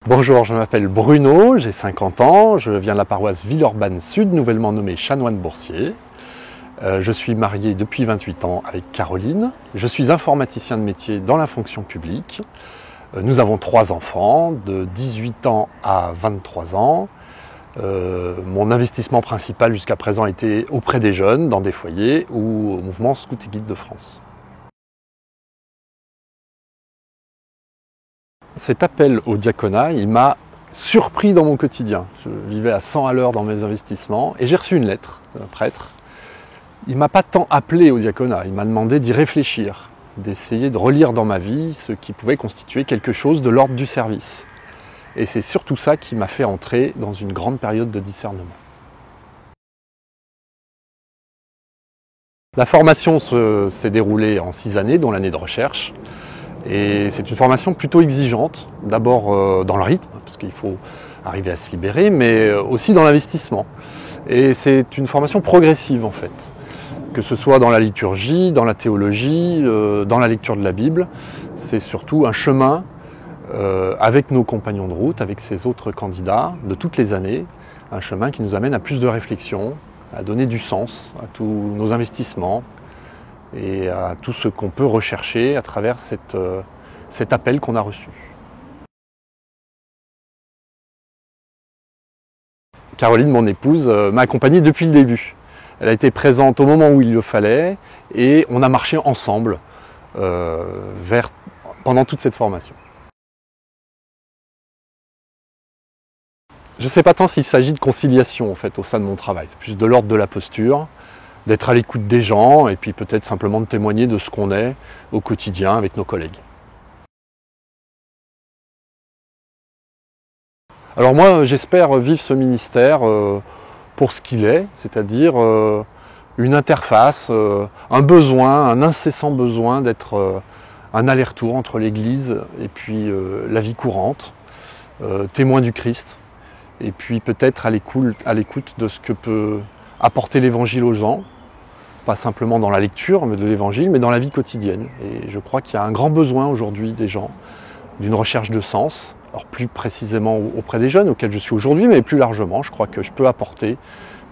Bonjour, je m'appelle Bruno, j'ai 50 ans, je viens de la paroisse Villeurbanne Sud, nouvellement nommée Chanoine-Boursier. Je suis marié depuis 28 ans avec Caroline. Je suis informaticien de métier dans la fonction publique. Nous avons 3 enfants, de 18 ans à 23 ans. Mon investissement principal jusqu'à présent a été auprès des jeunes, dans des foyers ou au mouvement Scout et Guide de France. Cet appel au diaconat, il m'a surpris dans mon quotidien. Je vivais à 100 à l'heure dans mes investissements et j'ai reçu une lettre d'un prêtre. Il ne m'a pas tant appelé au diaconat, il m'a demandé d'y réfléchir, d'essayer de relire dans ma vie ce qui pouvait constituer quelque chose de l'ordre du service. Et c'est surtout ça qui m'a fait entrer dans une grande période de discernement. La formation s'est déroulée en 6 années, dont l'année de recherche. Et c'est une formation plutôt exigeante, d'abord dans le rythme, parce qu'il faut arriver à se libérer, mais aussi dans l'investissement. Et c'est une formation progressive en fait, que ce soit dans la liturgie, dans la théologie, dans la lecture de la Bible. C'est surtout un chemin avec nos compagnons de route, avec ces autres candidats de toutes les années, un chemin qui nous amène à plus de réflexion, à donner du sens à tous nos investissements, et à tout ce qu'on peut rechercher à travers cet appel qu'on a reçu. Caroline, mon épouse, m'a accompagné depuis le début. Elle a été présente au moment où il le fallait et on a marché ensemble pendant toute cette formation. Je ne sais pas tant s'il s'agit de conciliation en fait, au sein de mon travail, c'est plus de l'ordre de la posture, d'être à l'écoute des gens et puis peut-être simplement de témoigner de ce qu'on est au quotidien avec nos collègues. Alors moi, j'espère vivre ce ministère pour ce qu'il est, c'est-à-dire une interface, un besoin, un incessant besoin d'être un aller-retour entre l'Église et puis la vie courante, témoin du Christ, et puis peut-être à l'écoute de ce que peut apporter l'Évangile aux gens, pas simplement dans la lecture de l'Évangile, mais dans la vie quotidienne. Et je crois qu'il y a un grand besoin aujourd'hui des gens d'une recherche de sens, alors plus précisément auprès des jeunes auxquels je suis aujourd'hui, mais plus largement, je crois que je peux apporter,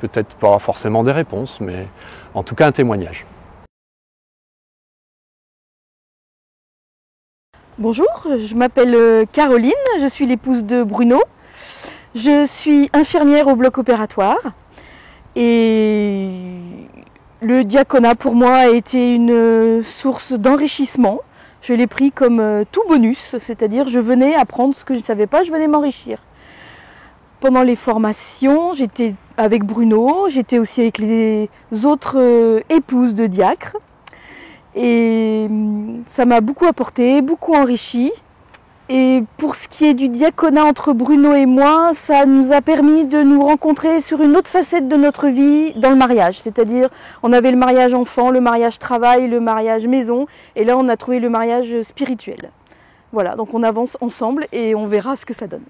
peut-être pas forcément des réponses, mais en tout cas un témoignage. Bonjour, je m'appelle Caroline, je suis l'épouse de Bruno. Je suis infirmière au bloc opératoire et le diaconat pour moi a été une source d'enrichissement. Je l'ai pris comme tout bonus, c'est-à-dire je venais apprendre ce que je ne savais pas, je venais m'enrichir. Pendant les formations, j'étais avec Bruno, j'étais aussi avec les autres épouses de diacres. Et ça m'a beaucoup apporté, beaucoup enrichi. Et pour ce qui est du diaconat entre Bruno et moi, ça nous a permis de nous rencontrer sur une autre facette de notre vie dans le mariage. C'est-à-dire, on avait le mariage enfant, le mariage travail, le mariage maison. Et là, on a trouvé le mariage spirituel. Voilà, donc on avance ensemble et on verra ce que ça donne.